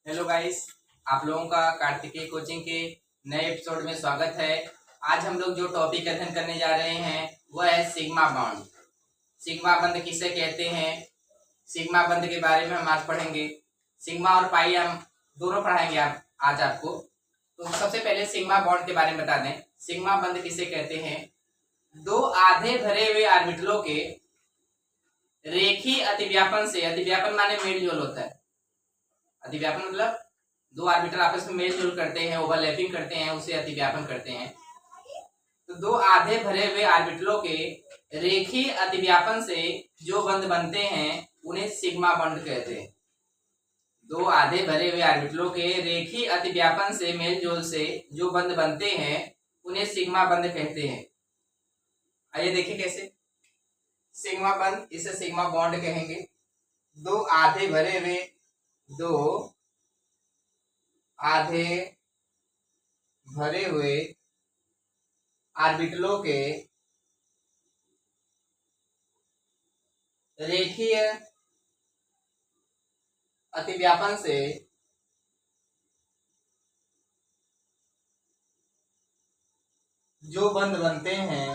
Hello guys, आप लोगों का कार्तिकेय कोचिंग के नए एपिसोड में स्वागत है। आज हम लोग जो टॉपिक अध्ययन करने जा रहे हैं वह है सिग्मा बॉन्ड। सिग्मा बंध किसे कहते हैं, सिग्मा बंध के बारे में हम आज पढ़ेंगे। सिग्मा और पाई हम दोनों पढ़ाएंगे आज आपको। तो सबसे पहले सिग्मा बॉन्ड के बारे में बता दें। सिग्मा बंध किसे कहते हैं? दो आधे भरे हुए ऑर्बिटलों के रेखीय अतिव्यापन से, अतिव्यापन माने मेल जोल होता है। अतिव्यापन मतलब दो ऑर्बिटल आपस में मेल जोल करते हैं, ओवरलैपिंग करते हैं, उसे अतिव्यापन कहते हैं। तो दो आधे भरे हुए ऑर्बिटलों के रेखीय अतिव्यापन से जो बंध बनते हैं उन्हें सिग्मा बंध कहते हैं। दो आधे भरे हुए ऑर्बिटलों के रेखीय अतिव्यापन से मेल जोल से जो बंध बनते हैं उन्हें सिग्मा बंध कहते हैं। आइए देखिए कैसे सिग्मा बंध, इसे सिग्मा बॉन्ड कहेंगे। दो आधे भरे हुए, दो आधे भरे हुए ऑर्बिटलों के रेखीय अतिव्यापन से जो बंध बनते हैं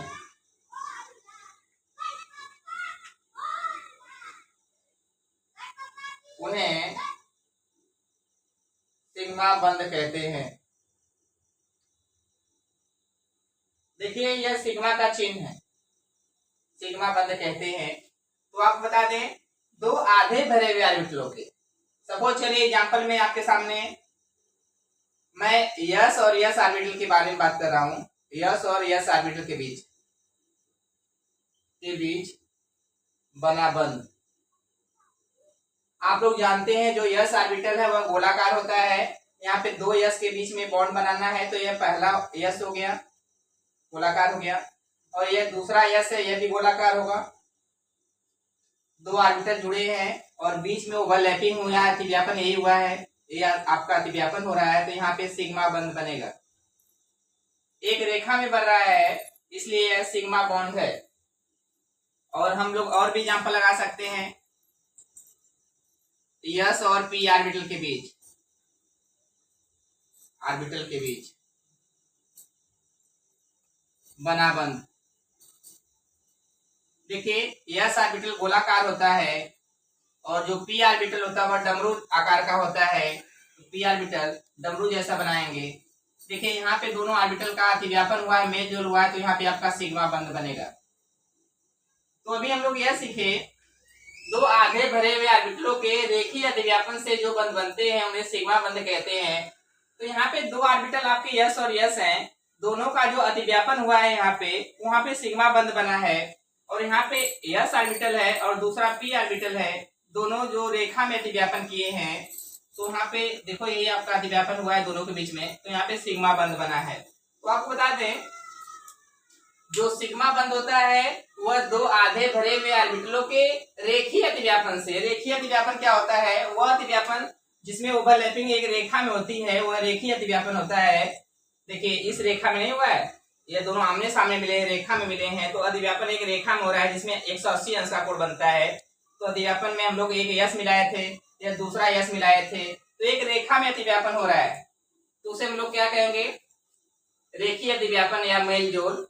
उन्हें सिग्मा बंध कहते हैं। देखिए यह सिग्मा का चिन्ह है, सिग्मा बंध कहते हैं। तो आप बता दें दो आधे भरे हुए ऑर्बिटलों के, सपोज चलिए एग्जांपल में आपके सामने मैं यस और यस ऑर्बिटल के बारे में बात कर रहा हूं। यस और यस ऑर्बिटल के बीच बना बंध। आप लोग जानते हैं जो यस ऑर्बिटल है वह गोलाकार होता है। यहाँ पे दो यस के बीच में बॉन्ड बनाना है तो यह पहला यस हो गया, गोलाकार हो गया, और यह दूसरा यस है, यह भी गोलाकार होगा। दो ऑर्बिटल जुड़े हैं और बीच में ओवरलैपिंग हुआ है, अतिव्यापन यही हुआ है, यह आपका अतिव्यापन हो रहा है, तो यहाँ पे सिग्मा बंध बनेगा। एक रेखा में बन रहा है इसलिए यह सिग्मा बॉन्ड है। और हम लोग और भी एग्जांपल लगा सकते हैं। यस और पी ऑर्बिटल के बीच बना बंध। देखिए यस ऑर्बिटल गोलाकार होता है और जो पी ऑर्बिटल होता है वह डमरू आकार का होता है। पी ऑर्बिटल डमरू जैसा बनाएंगे। देखिए यहाँ पे दोनों ऑर्बिटल का अतिव्यापन हुआ है, मेल जोल हुआ है, तो यहाँ पे आपका सिग्मा बंध बनेगा। तो अभी हम लोग यह सीखे दो आधे भरे हुए ऑर्बिटलों के रेखीय अतिव्यापन से जो बंध बनते हैं उन्हें सिग्मा बंध कहते हैं। तो यहाँ पे दो ऑर्बिटल आपके यस और यस हैं, दोनों का जो अतिव्यापन हुआ है यहाँ पे, वहां पे सिग्मा बंध बना है। और यहाँ पे यस ऑर्बिटल है और दूसरा पी ऑर्बिटल है, दोनों जो रेखा में अतिव्यापन किए हैं, तो यहाँ पे देखो यही आपका अतिव्यापन हुआ है दोनों के बीच में, तो यहाँ पे सिग्मा बंध बना है। तो आपको बता दें जो सिग्मा बंध होता है वह दो आधे भरे हुए ऑर्बिटलों के रेखीय अतिव्यापन से। रेखीय अतिव्यापन क्या होता है? वह अतिव्यापन जिसमें ओवरलैपिंग एक रेखा में होती है वह रेखीय अतिव्यापन होता है। देखिए इस रेखा में नहीं हुआ है, ये दोनों आमने सामने मिले हैं, रेखा में मिले हैं, तो अतिव्यापन एक रेखा में हो रहा है जिसमें 180 अंश का कोण बनता है। तो अतिव्यापन में हम लोग एक यस मिलाए थे या दूसरा यस मिलाए थे, तो एक रेखा में अतिव्यापन हो रहा है, तो उसे हम लोग क्या कहेंगे? रेखीय अतिव्यापन या मेल जोल।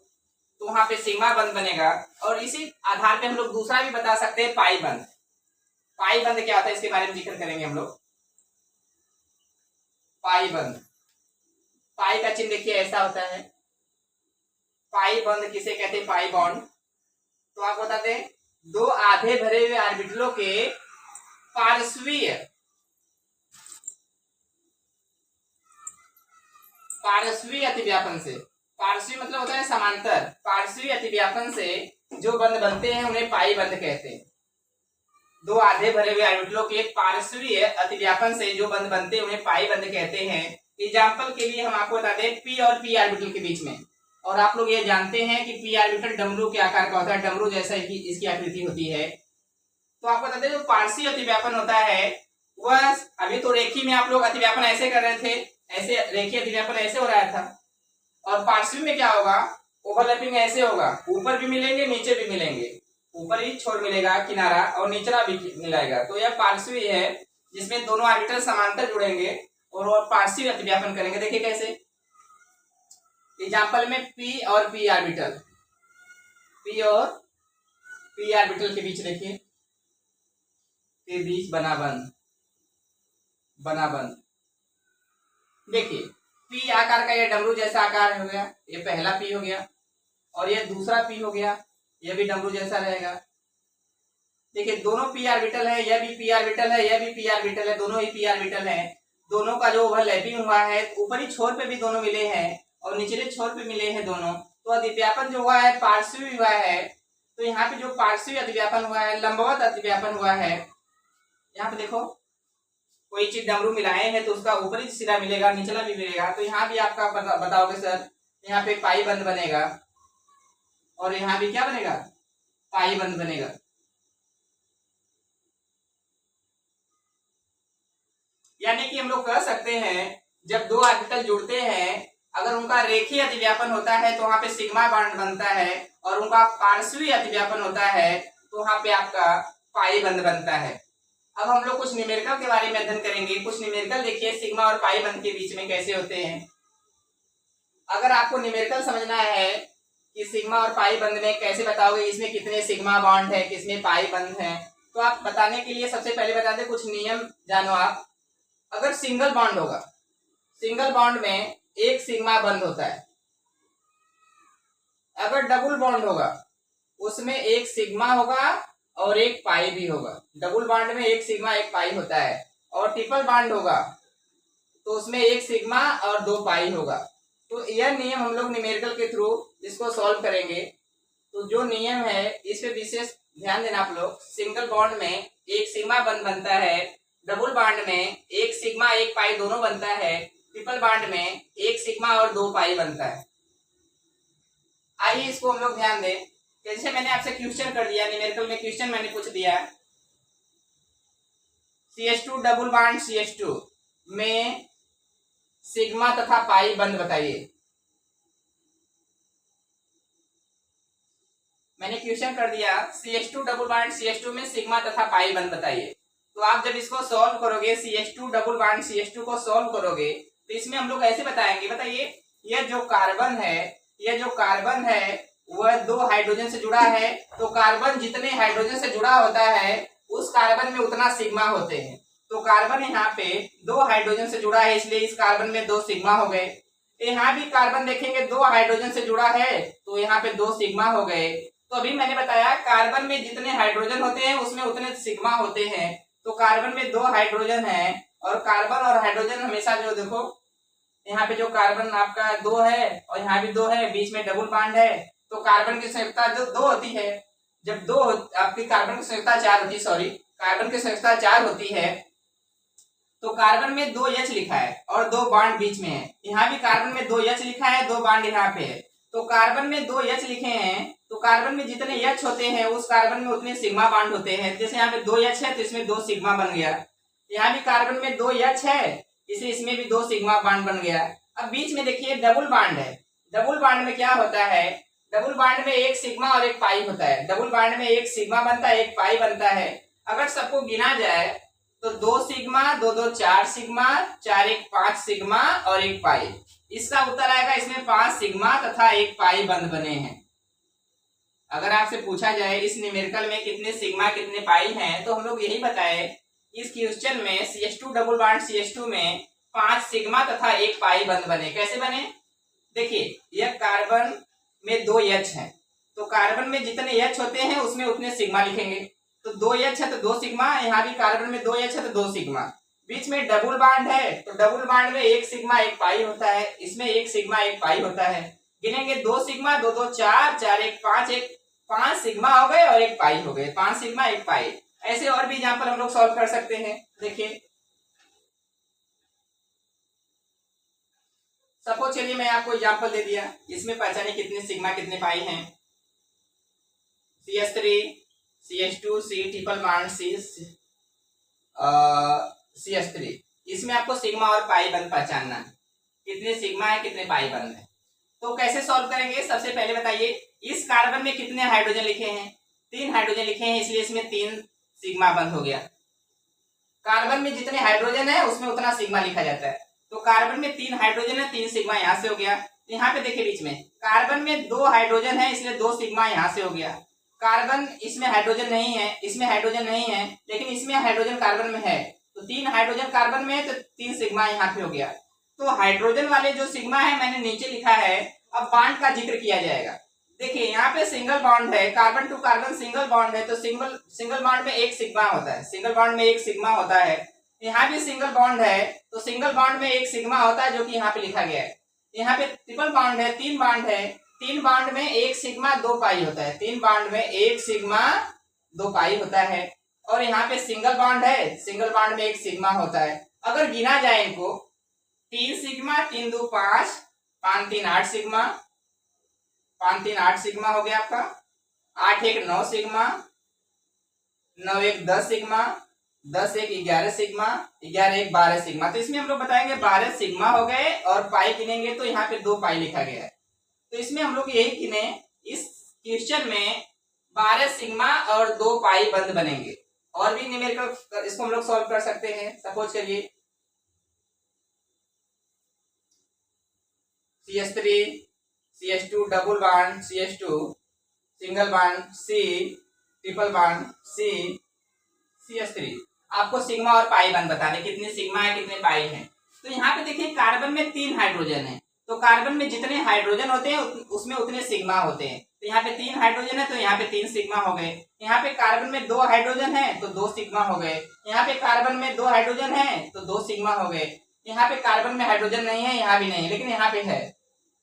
तो वहां पे सिग्मा बंध बनेगा। और इसी आधार पे हम लोग दूसरा भी बता सकते हैं पाई बंध। पाई बंध क्या होता है इसके बारे में जिक्र करेंगे हम लोग। पाई बंध, पाई का चिन्ह देखिए ऐसा होता है। पाई बंध किसे कहते हैं? Pi bond. तो आप बताते हैं दो आधे भरे हुए ऑर्बिटलों के पार्श्वीय अतिव्यापन से, पार्श्वी मतलब होता है समांतर, पार्श्वीय अतिव्यापन से जो बंध बनते हैं उन्हें पाई बंध कहते हैं। दो आधे भरे हुए ऑर्बिटलों के पार्श्वीय अतिव्यापन से जो बंध बनते हैं उन्हें पाई बंध कहते हैं। एग्जांपल के लिए हम आपको बता दें पी और पी ऑर्बिटल के बीच में, और आप लोग ये जानते हैं कि पी ऑर्बिटल डमरू के आकार का होता है, डमरू जैसा इसकी आकृति होती है। तो आपको बता दें जो पार्श्वीय अतिव्यापन होता है वह, अभी तो रेखी में आप लोग अतिव्यापन ऐसे कर रहे थे, ऐसे रेखीय अतिव्यापन ऐसे हो रहा था, और पार्श्वी में क्या होगा? ओवरलैपिंग ऐसे होगा, ऊपर भी मिलेंगे नीचे भी मिलेंगे, ऊपर ही छोर मिलेगा किनारा और निचला भी मिलाएगा, तो यह पार्श्वी है। जिसमें दोनों ऑर्बिटल समांतर जुड़ेंगे और पार्शिव अतिव्यापन करेंगे। देखिए कैसे, एग्जाम्पल में पी और पी ऑर्बिटल, पी और पी ऑर्बिटल के बीच देखिए, के बीच बना बंध, बना बंध। देखिए पी आकार का ये डमरू जैसा आकार हो गया, ये पहला पी हो गया, और ये दूसरा पी हो गया, ये भी डमरू जैसा रहेगा। देखिए दोनों पी ऑर्बिटल है, यह भी पी ऑर्बिटल है, यह भी पी ऑर्बिटल है, दोनों ही पी ऑर्बिटल है। दोनों का जो ओवरलैपिंग हुआ है, ऊपरी छोर पे भी दोनों मिले हैं और निचले छोर पे मिले हैं दोनों, तो अतिव्यापन जो हुआ है पार्श्वी हुआ है। तो यहाँ पे जो पार्श्वी अतिव्यापन हुआ है, लंबवत अतिव्यापन हुआ है। यहाँ पे देखो कोई चीज डमरू मिलाए हैं तो उसका ऊपरी सिरा मिलेगा, निचला भी मिलेगा। तो यहाँ भी आपका बताओगे सर, यहाँ पे पाई बंद बनेगा और यहाँ भी क्या बनेगा, पाई बंद बनेगा। यानी कि हम लोग कह सकते हैं जब दो ऑर्बिटल जुड़ते हैं, अगर उनका रेखीय अतिव्यापन होता है तो वहां पे सिग्मा बॉन्ड बनता है, और उनका पार्श्वी अतिव्यापन होता है तो वहां पे आपका पाई बंद बनता है। अब हम लोग कुछ न्यूमेरिकल के बारे में अध्ययन करेंगे। कुछ न्यूमेरिकल देखिए सिग्मा और पाई बंद के बीच में कैसे होते हैं। अगर आपको न्यूमेरिकल समझना है कि सिग्मा और पाई बंद में कैसे बताओगे, इसमें कितने सिग्मा बॉन्ड है, किसमें पाई बंद है, तो आप बताने के लिए सबसे पहले बता दें कुछ नियम जानो आप। अगर सिंगल बॉन्ड होगा, सिंगल बॉन्ड में एक सिग्मा बंद होता है। अगर डबल बॉन्ड होगा उसमें एक सिग्मा होगा और एक पाई भी होगा। डबल बॉन्ड में एक सिग्मा एक पाई होता है। और ट्रिपल बॉन्ड होगा तो उसमें एक सिग्मा और दो पाई होगा। तो यह नियम हम लोग न्यूमेरिकल के थ्रू इसको सॉल्व करेंगे। तो जो नियम है इस पे विशेष ध्यान देना आप लोग। सिंगल बॉन्ड में एक सिग्मा बंद बनता है, डबल बॉन्ड में एक सिग्मा एक पाई दोनों बनता है, ट्रिपल बॉन्ड में एक सिग्मा और दो पाई बनता है। आइए इसको हम लोग ध्यान दें। जैसे मैंने आपसे क्वेश्चन कर दिया, न्यूमेरिकल में क्वेश्चन मैंने पूछ दिया, CH2 डबल बॉन्ड CH2 में सिग्मा तथा पाई बंद बताइए। मैंने क्वेश्चन कर दिया CH2 डबल बॉन्ड CH2 में सिग्मा तथा पाई बंद बताइए। तो आप जब इसको सॉल्व करोगे, CH2 डबल बॉन्ड CH2 को सॉल्व करोगे तो इसमें हम लोग ऐसे बताएंगे। बताइए, यह जो कार्बन है, यह जो कार्बन है वह दो हाइड्रोजन से जुड़ा है। तो कार्बन जितने हाइड्रोजन से जुड़ा होता है उस कार्बन में उतना सिग्मा होते हैं। तो कार्बन यहाँ पे दो हाइड्रोजन से जुड़ा है, इसलिए इस कार्बन में दो सिग्मा हो गए। यहाँ भी कार्बन देखेंगे दो हाइड्रोजन से जुड़ा है तो यहाँ पे दो सिग्मा हो गए। तो अभी मैंने बताया कार्बन में जितने हाइड्रोजन होते हैं उसमें उतने सिग्मा होते हैं। तो कार्बन में दो हाइड्रोजन है और कार्बन और हाइड्रोजन हमेशा जो देखो यहाँ पे जो कार्बन आपका दो है और यहाँ भी दो है, बीच में डबल बॉन्ड है। तो कार्बन की संयुक्ता जो दो होती है, जब दो आपकी कार्बन की संयुक्ता चार होती है, सॉरी कार्बन की संयुक्ता चार होती है, तो कार्बन में दो H लिखा है और दो बॉन्ड बीच में है। यहाँ भी कार्बन में दो H लिखा है, दो बॉन्ड यहाँ पे है। तो कार्बन में दो H लिखे हैं तो कार्बन में जितने H होते हैं उस कार्बन में उतने सिग्मा बॉन्ड होते हैं। जैसे यहाँ पे दो H है तो इसमें दो सिग्मा बन गया। यहाँ भी कार्बन में दो H है, इसे इसमें भी दो सिग्मा बॉन्ड बन गया। अब बीच में देखिए डबल बॉन्ड है। डबल बॉन्ड में क्या होता है, डबल बॉन्ड में एक सिग्मा और एक पाई होता है। डबल बॉन्ड में एक सिग्मा बनता है, एक पाई बनता है। अगर सबको गिना जाए तो दो सिग्मा, दो दो चार सिग्मा, चार एक पांच सिग्मा और एक पाई। इसका उत्तर आएगा इसमें पांच सिग्मा तथा एक पाई बंद बने हैं। अगर आपसे पूछा जाए इस न्यूमेरिकल में कितने सिग्मा कितने पाई हैं, तो हम लोग यही बताए इस क्वेश्चन में CH2 डबल बॉन्ड CH2 में पांच सिग्मा तथा एक पाई बंद बने। कैसे बने, देखिए यह कार्बन में दो H है तो कार्बन में जितने H होते हैं उसमें उतने सिग्मा लिखेंगे। तो दो H है तो दो सिग्मा, यहाँ भी कार्बन में दो H है तो दो सिग्मा। बीच में डबल बॉन्ड है तो डबल बॉन्ड में एक सिग्मा एक पाई होता है, इसमें एक सिग्मा एक पाई होता है। गिनेंगे दो सिग्मा, दो दो चार, चार एक पांच सिग्मा हो गए और एक पाई हो गए, पांच सिग्मा एक पाई। ऐसे और भी एग्जाम्पल हम लोग सॉल्व कर सकते हैं। देखिए सपोज चलिए मैं आपको एग्जाम्पल दे दिया, इसमें पहचाने कितने सिग्मा कितने पाई हैं। CH3 CH2 C triple bond CH3, इसमें आपको सिग्मा और पाई बंद पहचानना है, कितने सिग्मा है कितने पाई बंद है। तो कैसे सॉल्व करेंगे, सबसे पहले बताइए इस कार्बन में कितने हाइड्रोजन लिखे हैं, तीन हाइड्रोजन लिखे हैं, इसलिए इसमें तीन सिग्मा बंद हो गया। कार्बन में जितने हाइड्रोजन है उसमें उतना सिग्मा लिखा जाता है। तो कार्बन में 3 हाइड्रोजन है, 3 सिग्मा यहाँ से हो गया। यहाँ पे देखिए बीच में कार्बन में 2 हाइड्रोजन है, इसलिए 2 सिग्मा यहाँ से हो गया। कार्बन इसमें हाइड्रोजन नहीं है, इसमें हाइड्रोजन नहीं है, लेकिन इसमें हाइड्रोजन कार्बन में है, तो 3 हाइड्रोजन कार्बन में है, तो 3 सिग्मा यहाँ पे हो गया। तो हाइड्रोजन वाले जो सिग्मा है मैंने नीचे लिखा है। अब बॉन्ड का जिक्र किया जाएगा। देखिए यहाँ पे सिंगल बॉन्ड है, carbon to carbon single bond है, तो सिंगल बॉन्ड में एक सिग्मा होता है, सिंगल बॉन्ड में एक सिग्मा होता है। यहाँ भी सिंगल बॉन्ड है, तो सिंगल बॉन्ड में एक सिग्मा होता है, जो कि यहाँ पे लिखा गया है। यहाँ पे ट्रिपल बॉन्ड है, 3 बॉन्ड है, 3 बॉन्ड में एक सिग्मा 2 पाई होता है, 3 बॉन्ड में एक सिग्मा 2 पाई होता है। और यहाँ पे सिंगल बॉन्ड है, सिंगल बॉन्ड में एक सिग्मा होता है। अगर गिना जाए इनको, 3 सिग्मा 3 2 5, 5 3 8 सिग्मा, 5 3 8 सिग्मा हो गया आपका, 8 1 9 सिग्मा, 9 1 10 सिग्मा, 10 1 11 सिग्मा, 11 1 12 सिग्मा। तो इसमें हम लोग बताएंगे 12 सिग्मा हो गए, और पाई गिनेंगे तो यहाँ पे 2 पाई लिखा गया है। तो इसमें हम लोग यही गिने, इस क्वेश्चन में 12 सिग्मा और 2 पाई बंद बनेंगे। और भी न्यूमेरिकल इसको हम लोग सॉल्व कर सकते हैं। सपोज करिए CH3 CH2 double bond CH2 single bond C triple bond C CH3। आपको सिग्मा और पाई बंद बताने, कितने सिग्मा है कितने पाई है। तो यहाँ पे देखिए कार्बन में 3 हाइड्रोजन है, तो कार्बन में जितने हाइड्रोजन होते हैं उसमें उतने सिग्मा होते हैं। तो यहाँ पे 3 हाइड्रोजन है, तो यहाँ पे 3 सिग्मा हो गए। यहाँ पे कार्बन में 2 हाइड्रोजन है, तो 2 सिग्मा हो गए। यहाँ पे कार्बन में 2 हाइड्रोजन है, तो 2 सिग्मा हो गए। यहाँ पे कार्बन में हाइड्रोजन नहीं है, यहाँ भी नहीं, लेकिन यहाँ पे है।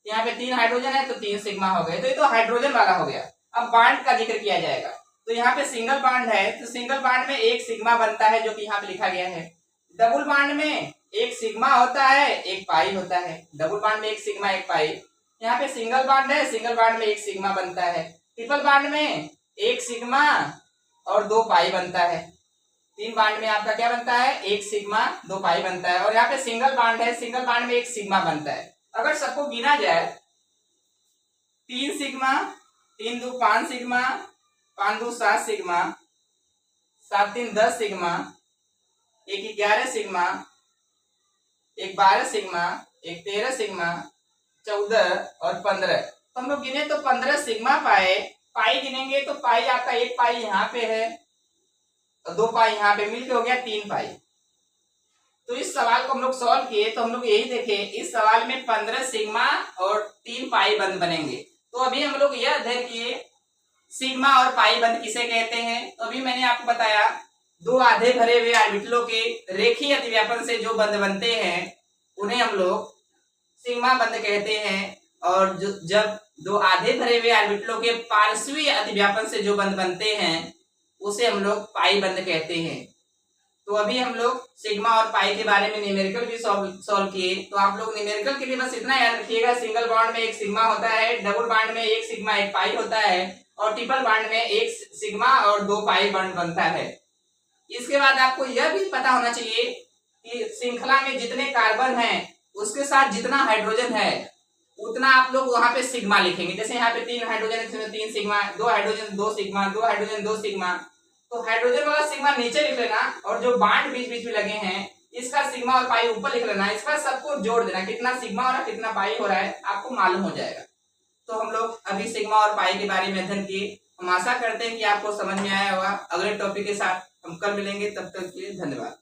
यहाँ पे 3 हाइड्रोजन है, तो 3 सिग्मा हो गए। तो ये तो हाइड्रोजन वाला हो गया। अब बॉन्ड का जिक्र किया जाएगा। तो यहाँ पे सिंगल बॉन्ड है, तो सिंगल बॉन्ड में एक सिग्मा बनता है, जो कि यहाँ पे लिखा गया है। डबल बॉन्ड में एक सिग्मा होता है, एक पाई होता है। डबल बॉन्ड में एक सिग्मा एक पाई। यहाँ पे सिंगल बॉन्ड है, सिंगल बॉन्ड में एक सिग्मा बनता है। ट्रिपल बॉन्ड में एक सिग्मा और 2 पाई बनता है। 3 बॉन्ड में आपका क्या बनता है, एक सिग्मा 2 पाई बनता है। और यहाँ पे सिंगल बॉन्ड है, सिंगल बॉन्ड में एक सिग्मा बनता है। अगर सबको गिना जाए, 3 sigma 3 2 5 sigma, 5 2 7 sigma, 7 3 10 sigma, 1 11 sigma, 1 12 sigma, 1 13 sigma, 14 और 15। तो हम लोग गिने तो 15 सिग्मा पाए। पाई गिनेंगे तो पाई आपका एक पाई यहाँ पे है और 2 पाई यहाँ पे, मिलके हो गया 3 पाई। तो इस सवाल को हम लोग सॉल्व किए तो हम लोग यही देखे, इस सवाल में 15 सिग्मा और 3 पाई बंद बनेंगे। तो अभी हम लोग यह अध्ययन किए सिग्मा और पाई बंद किसे कहते हैं। तो अभी मैंने आपको बताया 2 आधे भरे हुए ऑर्बिटलों के रेखीय अतिव्यापन से जो बंद बनते हैं उन्हें हम लोग सिग्मा बंद कहते हैं। और जब 2 आधे भरे हुए ऑर्बिटलों के पार्श्वीय अतिव्यापन से जो बंद बनते हैं उसे हम लोग पाई बंद कहते हैं। तो अभी हम लोग सिग्मा और पाई के बारे में न्यूमेरिकल भी सॉल्व किए। तो आप लोग न्यूमेरिकल के लिए बस इतना याद रखिएगा, सिंगल बॉन्ड में एक सिग्मा होता है, डबल बॉन्ड में एक सिग्मा एक पाई होता है, और ट्रिपल बॉन्ड में एक सिग्मा और 2 पाई बॉन्ड बनता है। इसके बाद आपको यह भी पता होना चाहिए कि श्रृंखला में जितने कार्बन हैं उसके साथ जितना हाइड्रोजन है उतना आप लोग वहां पे सिग्मा लिखेंगे। जैसे यहाँ पे 3 हाइड्रोजन है, इसमें 3 sigma, 2 hydrogen 2 sigma, 2 hydrogen 2 sigma. तो हाइड्रोजन वाला सिग्मा नीचे लिख लेना, और जो बॉन्ड बीच बीच में लगे हैं इसका सिग्मा और पाई ऊपर लिख लेना। इसका सबको जोड़ देना, कितना सिग्मा हो रहा है कितना पाई हो रहा है आपको मालूम हो जाएगा। तो हम लोग अभी सिग्मा और पाई के बारे में अध्ययन किए। हम आशा करते हैं कि आपको समझ में आया होगा। अगले टॉपिक के साथ हम कल मिलेंगे, तब तक के लिए धन्यवाद।